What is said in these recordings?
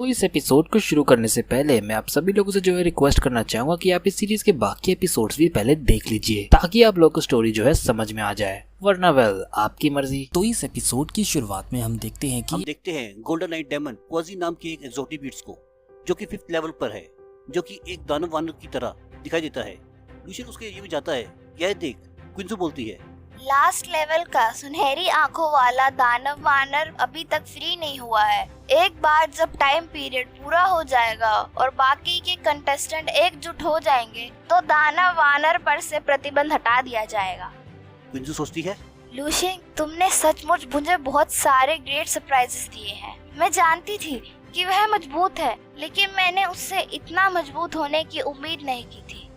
तो इस एपिसोड को शुरू करने से पहले मैं आप सभी लोगों से जो है रिक्वेस्ट करना चाहूंगा कि आप इस सीरीज के बाकी एपिसोड्स भी पहले देख लीजिए ताकि आप लोग को स्टोरी जो है समझ में आ जाए, वरना वेल आपकी मर्जी। तो इस एपिसोड की शुरुआत में हम देखते हैं गोल्डन नाइट डेमन क्वाजी नाम की एक एक्सोटिक बीट्स को, जो कि 5th लेवल पर है, जो कि एक दानव वानर की तरह दिखाई देता है। लूशियन उसके ये भी जाता है, यह देख क्विंसू बोलती है, लास्ट लेवल का सुनहरी आंखों वाला दानव वानर अभी तक फ्री नहीं हुआ है। एक बार जब टाइम पीरियड पूरा हो जाएगा और बाकी के कंटेस्टेंट एकजुट हो जाएंगे तो दानव वानर पर से प्रतिबंध हटा दिया जाएगा। क्विंसू सोचती है, लूशियन, तुमने सचमुच मुझे बहुत सारे ग्रेट सरप्राइजेस दिए हैं। मैं जानती थी कि वह मजबूत है, लेकिन मैंने उससे इतना मजबूत होने की उम्मीद नहीं की थी।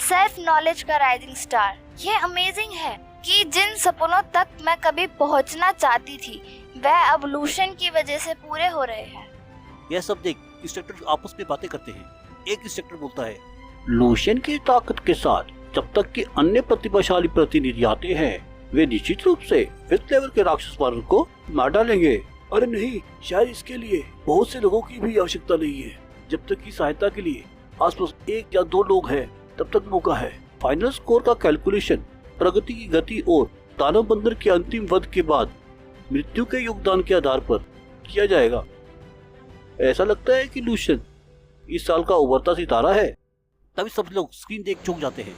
सेल्फ नॉलेज का राइजिंग स्टार, ये अमेजिंग है कि जिन सपनों तक मैं कभी पहुंचना चाहती थी वह अब लूशियन की वजह से पूरे हो रहे हैं। यह सब देख इंस्ट्रक्टर आपस में बातें करते हैं। एक इंस्ट्रक्टर बोलता है, लूशियन की ताकत के साथ जब तक कि अन्य प्रतिभाशाली प्रतिनिधि आते हैं वे निश्चित रूप से 5th लेवल के राक्षस वानर को मार डालेंगे। अरे नहीं, शायद इसके लिए बहुत से लोगों की भी आवश्यकता नहीं है। जब तक की सहायता के लिए आसपास 1 या 2 लोग हैं तब तक मौका है। फाइनल स्कोर का कैलकुलेशन प्रगति की गति और दानव बंदर के अंतिम वध के बाद मृत्यु के योगदान के आधार पर किया जाएगा। ऐसा लगता है कि लूशियन इस साल का उभरता सितारा है। तभी सब लोग स्क्रीन देख चौंक जाते हैं।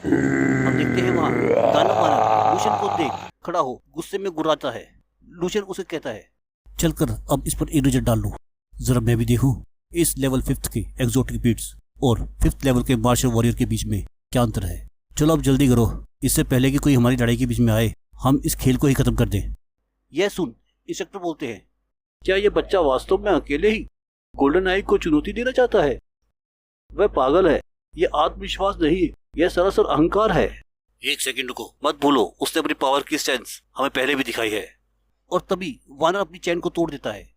हम देखते हैं वहाँ दानव वानर लूशियन को देख खड़ा हो गुस्से में गुर्राता है। लूशियन उसे कहता है, चलकर अब इस पर एक नजर डाल लूं, जरा मैं भी देखूं इस लेवल 5th के एक्सोटिक बीट्स और 5th लेवल के मार्शल वॉरियर के बीच में क्या अंतर है। चलो अब जल्दी करो, इससे पहले कि कोई हमारी लड़ाई के बीच में आए, हम इस खेल को ही खत्म कर दें। यह सुन इंस्ट्रक्टर बोलते हैं, क्या यह बच्चा वास्तव में अकेले ही गोल्डन आई को चुनौती देना चाहता है? वह पागल है। यह आत्मविश्वास नहीं, यह सरासर अहंकार है। एक सेकंड रुको, मत भूलो उसने अपनी पावर की सेंस हमें पहले भी दिखाई है। और तभी वानर अपनी चैन को तोड़ देता है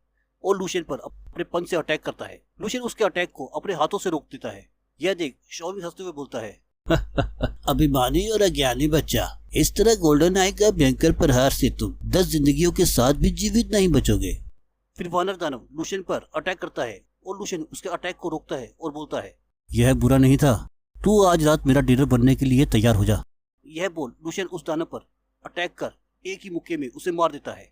और लूशियन पर अपने पंच से अटैक करता है। लूशियन उसके अटैक को अपने हाथों से रोक देता है। यह देख शॉर्विन हंसते हुए बोलता है, अभिमानी और अज्ञानी बच्चा, इस तरह गोल्डन आई का भयंकर प्रहार से तुम 10 जिंदगियों के साथ भी जीवित नहीं बचोगे। फिर वानर दानव लूशियन पर अटैक करता है और लूशियन उसके अटैक को रोकता है और बोलता है, यह बुरा नहीं था, तू आज रात मेरा डिनर बनने के लिए तैयार हो जा। यह बोल लूशियन उस दानव पर अटैक कर एक ही मुक्के में उसे मार देता है।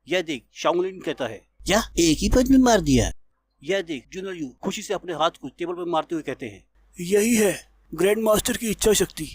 यह देख शाओलिन कहता है, क्या एक ही पंच में मार दिया? यह देख जूनियर यू खुशी से अपने हाथ को टेबल पर मारते हुए कहते हैं, यही है ग्रैंड मास्टर की इच्छा शक्ति।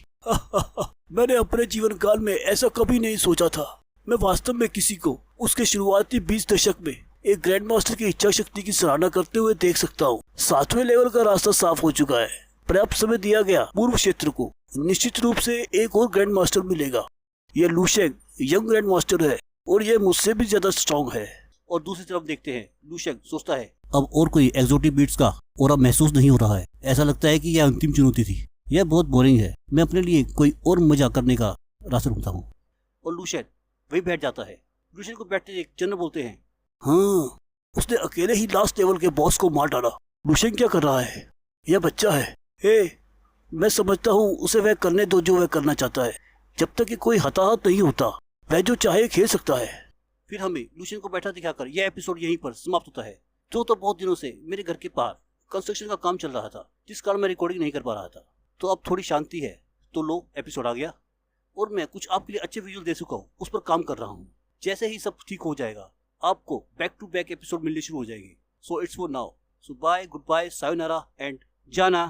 मैंने अपने जीवन काल में ऐसा कभी नहीं सोचा था। मैं वास्तव में किसी को उसके शुरुआती 20 दशक में एक ग्रैंड मास्टर की इच्छा शक्ति की सराहना करते हुए देख सकता हूँ। 7वें लेवल का रास्ता साफ हो चुका है। पर्याप्त समय दिया गया, पूर्व क्षेत्र को निश्चित रूप से एक और ग्रैंड मास्टर मिलेगा। यह लूशियन यंग ग्रैंड मास्टर है और यह मुझसे भी ज्यादा स्ट्रॉन्ग है। और दूसरी तरफ देखते हैं लूशियन सोचता है, अब और कोई एक्सोटिक बीट्स का और अब महसूस नहीं हो रहा है। ऐसा लगता है कि यह अंतिम चुनौती थी। यह बहुत बोरिंग है। मैं अपने लिए कोई और मजा करने का रास्ता ढूंढता हूँ। और लूशियन वही बैठ जाता है। लूशियन को बैठते देख जनरल बोलते हैं, हाँ, उसने अकेले ही लास्ट लेवल के बॉस को मार डाला। लूशियन क्या कर रहा है? यह बच्चा है। मैं समझता हूँ उसे वह करने दो जो वह करना चाहता है। जब तक कि कोई हताहत नहीं होता वह जो चाहे खेल सकता है। फिर हमें लूशियन को बैठा दिखाकर यह एपिसोड यहीं पर समाप्त होता है। तो बहुत दिनों से मेरे घर के बाहर कंस्ट्रक्शन का काम चल रहा था, जिस कारण मैं रिकॉर्डिंग नहीं कर पा रहा था। तो अब थोड़ी शांति है, तो लो एपिसोड आ गया और मैं कुछ आपके लिए अच्छे विजुअल दे चुका हूँ, उस पर काम कर रहा हूँ। जैसे ही सब ठीक हो जाएगा आपको बैक टू बैक एपिसोड मिलने शुरू हो जाएगी। So it's for now. So bye, good bye, sayonara and जाना।